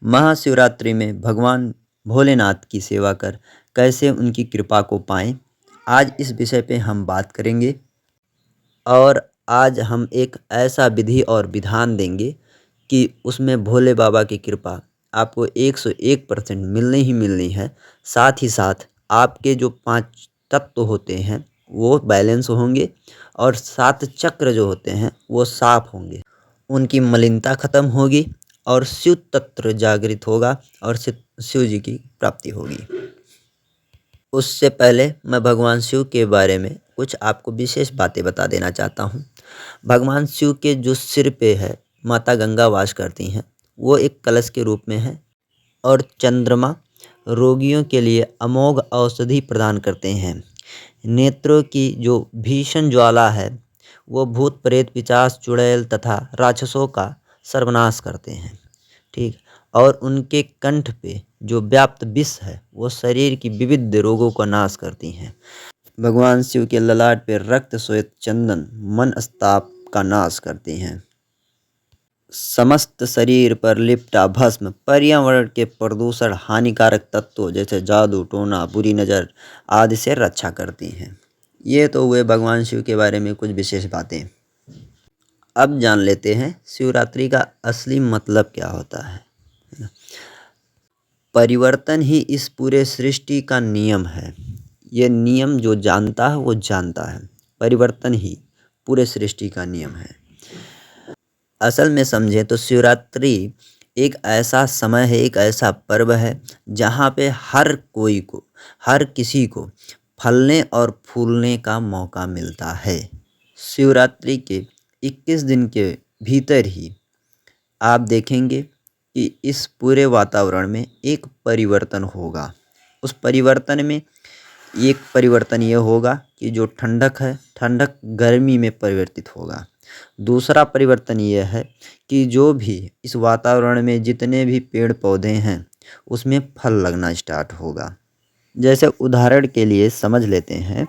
महाशिवरात्रि में भगवान भोलेनाथ की सेवा कर कैसे उनकी कृपा को पाएं, आज इस विषय पे हम बात करेंगे। और आज हम एक ऐसा विधि और विधान देंगे कि उसमें भोले बाबा की कृपा आपको 101% मिलनी ही मिलनी है। साथ ही साथ आपके जो 5 तत्व होते हैं वो बैलेंस होंगे और 7 चक्र जो होते हैं वो साफ होंगे। उनकी मलिनता खत्म होगी और शिव तत्व जागृत होगा और शिव जी की प्राप्ति होगी। उससे पहले मैं भगवान शिव के बारे में कुछ आपको विशेष बातें बता देना चाहता हूँ। भगवान शिव के जो सिर पे है माता गंगा वास करती हैं, वो एक कलश के रूप में है। और चंद्रमा रोगियों के लिए अमोघ औषधि प्रदान करते हैं। नेत्रों की जो भीषण ज्वाला है वो भूत प्रेत पिशाच चुड़ैल तथा राक्षसों का सर्वनाश करते हैं। ठीक। और उनके कंठ पे जो व्याप्त विष है वो शरीर की विविध रोगों का नाश करती हैं। भगवान शिव के ललाट पे रक्त श्वेत चंदन मनस्ताप का नाश करती हैं। समस्त शरीर पर लिपटा भस्म पर्यावरण के प्रदूषण हानिकारक तत्वों जैसे जादू टोना बुरी नज़र आदि से रक्षा करती हैं। ये तो हुए भगवान शिव के बारे में कुछ विशेष बातें। अब जान लेते हैं शिवरात्रि का असली मतलब क्या होता है। परिवर्तन ही इस पूरे सृष्टि का नियम है। ये नियम जो जानता है वो जानता है। परिवर्तन ही पूरे सृष्टि का नियम है। असल में समझें तो शिवरात्रि एक ऐसा समय है, एक ऐसा पर्व है जहाँ पे हर कोई को, हर किसी को फलने और फूलने का मौका मिलता है। शिवरात्रि के 21 दिन के भीतर ही आप देखेंगे कि इस पूरे वातावरण में एक परिवर्तन होगा। उस परिवर्तन में एक परिवर्तन ये होगा कि जो ठंडक है, ठंडक गर्मी में परिवर्तित होगा। दूसरा परिवर्तन ये है कि जो भी इस वातावरण में जितने भी पेड़ पौधे हैं उसमें फल लगना स्टार्ट होगा। जैसे उदाहरण के लिए समझ लेते हैं,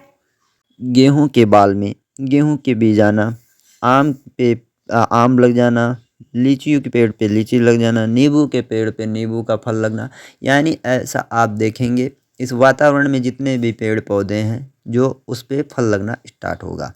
गेहूं के बाल में गेहूं के बीज आना, आम पे आम लग जाना, लीची के पेड़ पे लीची लग जाना, नींबू के पेड़ पे नींबू का फल लगना। यानी ऐसा आप देखेंगे इस वातावरण में जितने भी पेड़ पौधे हैं जो उस पे फल लगना स्टार्ट होगा।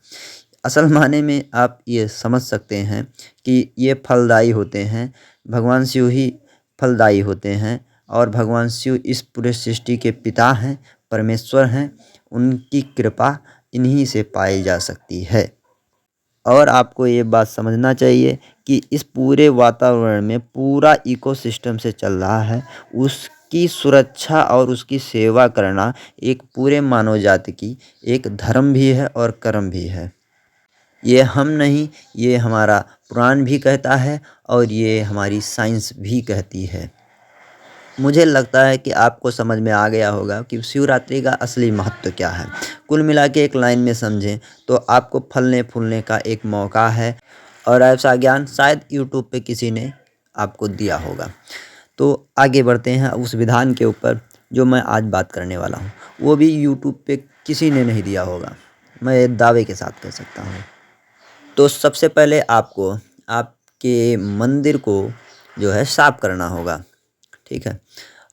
असल माने में आप ये समझ सकते हैं कि ये फलदायी होते हैं। भगवान शिव ही फलदायी होते हैं और भगवान शिव इस पूरे सृष्टि के पिता हैं, परमेश्वर हैं। उनकी कृपा इन्हीं से पाई जा सकती है। और आपको ये बात समझना चाहिए कि इस पूरे वातावरण में पूरा इकोसिस्टम से चल रहा है। उसकी सुरक्षा और उसकी सेवा करना एक पूरे मानव जाति की एक धर्म भी है और कर्म भी है। ये हम नहीं, ये हमारा पुराण भी कहता है और ये हमारी साइंस भी कहती है। मुझे लगता है कि आपको समझ में आ गया होगा कि शिवरात्रि का असली महत्व क्या है। कुल मिला के एक लाइन में समझें तो आपको फलने फूलने का एक मौका है और ऐसा ज्ञान शायद यूट्यूब पे किसी ने आपको दिया होगा। तो आगे बढ़ते हैं उस विधान के ऊपर जो मैं आज बात करने वाला हूँ। वो भी यूट्यूब पे किसी ने नहीं दिया होगा, मैं ये दावे के साथ कह सकता हूँ। तो सबसे पहले आपको आपके मंदिर को जो है साफ करना होगा। ठीक है।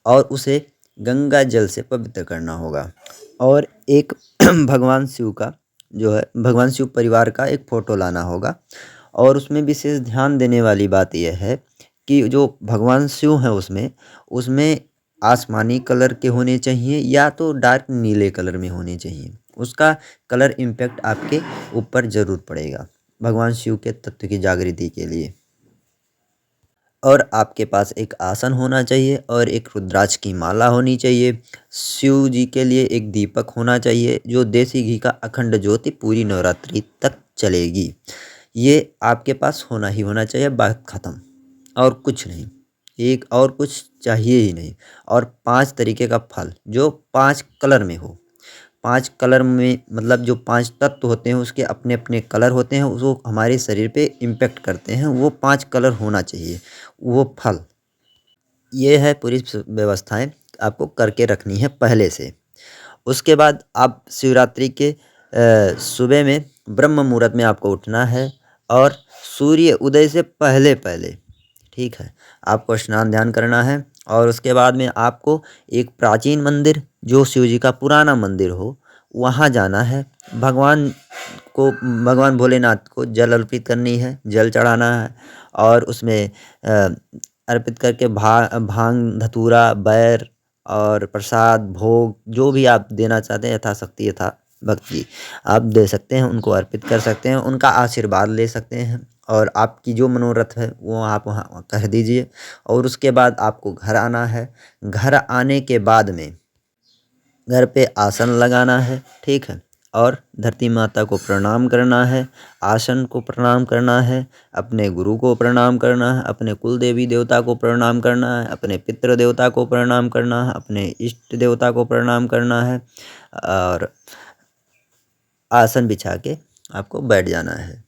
और उसे गंगा जल से पवित्र करना होगा। और एक भगवान शिव का जो है भगवान शिव परिवार का एक फ़ोटो लाना होगा। और उसमें विशेष ध्यान देने वाली बात यह है कि जो भगवान शिव हैं उसमें आसमानी कलर के होने चाहिए या तो डार्क नीले कलर में होने चाहिए। उसका कलर इम्पैक्ट आपके ऊपर ज़रूर पड़ेगा भगवान शिव के तत्व की जागृति के लिए। और आपके पास एक आसन होना चाहिए और एक रुद्राक्ष की माला होनी चाहिए। शिव जी के लिए एक दीपक होना चाहिए जो देसी घी का अखंड ज्योति पूरी नवरात्रि तक चलेगी। ये आपके पास होना ही होना चाहिए, बात ख़त्म। और कुछ नहीं, एक और कुछ चाहिए ही नहीं। और 5 तरीके का फल जो 5 कलर में हो। 5 कलर में मतलब जो 5 तत्व होते हैं उसके अपने अपने कलर होते हैं, वो हमारे शरीर पे इम्पेक्ट करते हैं। वो 5 कलर होना चाहिए वो फल। ये है पूरी व्यवस्थाएं आपको करके रखनी है पहले से। उसके बाद आप शिवरात्रि के सुबह में ब्रह्म मुहूर्त में आपको उठना है और सूर्य उदय से पहले पहले, ठीक है। आपको स्नान ध्यान करना है और उसके बाद में आपको एक प्राचीन मंदिर जो शिव जी का पुराना मंदिर हो वहाँ जाना है। भगवान को भगवान भोलेनाथ को जल अर्पित करनी है, जल चढ़ाना है और उसमें अर्पित करके भांग धतूरा बैर और प्रसाद भोग जो भी आप देना चाहते हैं यथाशक्ति यथा भक्ति आप दे सकते हैं, उनको अर्पित कर सकते हैं, उनका आशीर्वाद ले सकते हैं और आपकी जो मनोरथ है वो आप वहाँ कह दीजिए और उसके बाद आपको घर आना है। घर आने के बाद में घर पे आसन लगाना है, ठीक है, और धरती माता को प्रणाम करना है, आसन को प्रणाम करना है, अपने गुरु को प्रणाम करना है, अपने कुल देवी देवता को प्रणाम करना है, अपने पितृ देवता को प्रणाम करना है, अपने इष्ट देवता को प्रणाम करना है और आसन बिछा के आपको बैठ जाना है।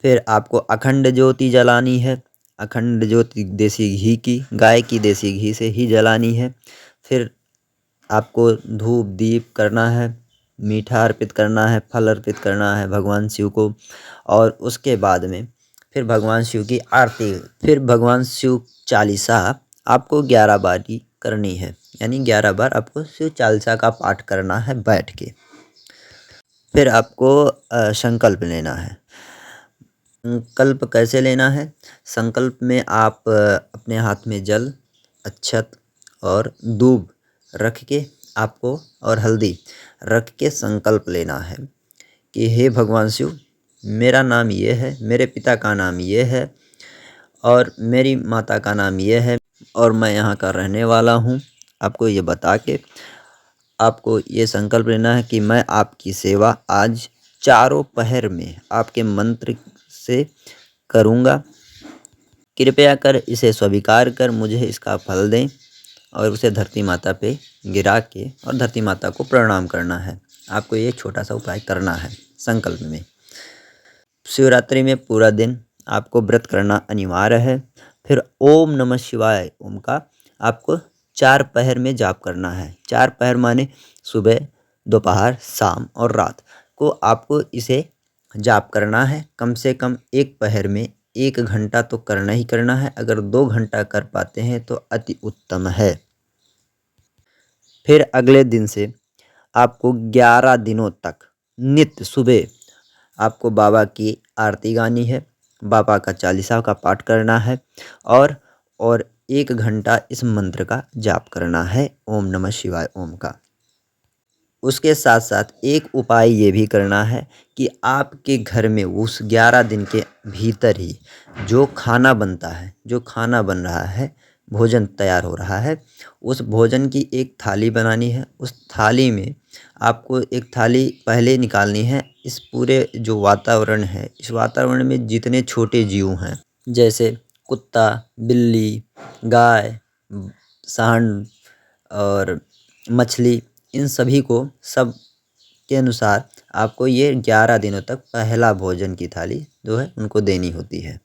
फिर आपको अखंड ज्योति जलानी है। अखंड ज्योति देसी घी की, गाय की देसी घी से ही जलानी है। फिर आपको धूप दीप करना है, मीठा अर्पित करना है, फल अर्पित करना है भगवान शिव को और उसके बाद में फिर भगवान शिव की आरती, फिर भगवान शिव चालीसा आपको 11 बार की करनी है, यानी 11 बार आपको शिव चालीसा का पाठ करना है बैठ के। फिर आपको संकल्प लेना है। संकल्प कैसे लेना है? संकल्प में आप अपने हाथ में जल, अक्षत और दूब रख के आपको और हल्दी रख के संकल्प लेना है कि हे भगवान शिव, मेरा नाम ये है, मेरे पिता का नाम ये है और मेरी माता का नाम ये है और मैं यहाँ का रहने वाला हूँ। आपको ये बता के आपको ये संकल्प लेना है कि मैं आपकी सेवा आज चारों पहर में आपके मंत्र से करूँगा। कृपया कर इसे स्वीकार कर मुझे इसका फल दें और उसे धरती माता पे गिरा के और धरती माता को प्रणाम करना है। आपको ये छोटा सा उपाय करना है संकल्प में। शिवरात्रि में पूरा दिन आपको व्रत करना अनिवार्य है। फिर ओम नमः शिवाय ओम का आपको 4 पहर में जाप करना है। 4 पहर माने सुबह, दोपहर, शाम और रात को आपको इसे जाप करना है। कम से कम एक पहर में 1 घंटा तो करना ही करना है। अगर 2 घंटा कर पाते हैं तो अति उत्तम है। फिर अगले दिन से आपको 11 दिनों तक नित्य सुबह आपको बाबा की आरती गानी है, बाबा का चालीसा का पाठ करना है और 1 घंटा इस मंत्र का जाप करना है ओम नमः शिवाय ओम का। उसके साथ साथ एक उपाय ये भी करना है कि आपके घर में उस 11 दिन के भीतर ही जो खाना बनता है, जो खाना बन रहा है, भोजन तैयार हो रहा है, उस भोजन की एक थाली बनानी है। उस थाली में आपको एक थाली पहले निकालनी है। इस पूरे जो वातावरण है, इस वातावरण में जितने छोटे जीव हैं जैसे कुत्ता, बिल्ली, गाय, सांड और मछली, इन सभी को सब के अनुसार आपको ये 11 दिनों तक पहला भोजन की थाली जो है उनको देनी होती है।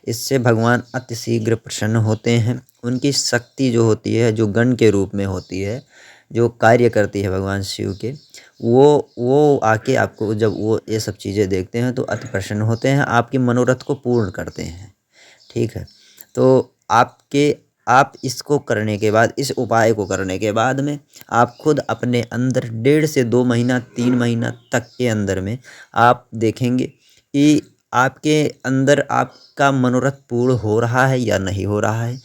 इससे भगवान अतिशीघ्र प्रसन्न होते हैं। उनकी शक्ति जो होती है, जो गण के रूप में होती है, जो कार्य करती है भगवान शिव के, वो आके आपको जब वो ये सब चीज़ें देखते हैं तो अति प्रसन्न होते हैं, आपके मनोरथ को पूर्ण करते हैं। ठीक है, तो आप इसको करने के बाद, इस उपाय को करने के बाद में आप खुद अपने अंदर 1.5 से 2 महीना 3 महीना तक के अंदर में आप देखेंगे कि आपके अंदर आपका मनोरथ पूर्ण हो रहा है या नहीं हो रहा है।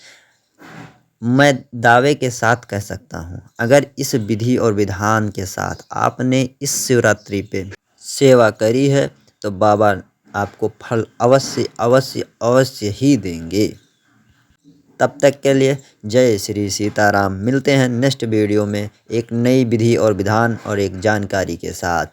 मैं दावे के साथ कह सकता हूँ, अगर इस विधि और विधान के साथ आपने इस शिवरात्रि पे सेवा करी है तो बाबा आपको फल अवश्य अवश्य अवश्य ही देंगे। तब तक के लिए जय श्री सीताराम। मिलते हैं नेक्स्ट वीडियो में एक नई विधि और विधान और एक जानकारी के साथ।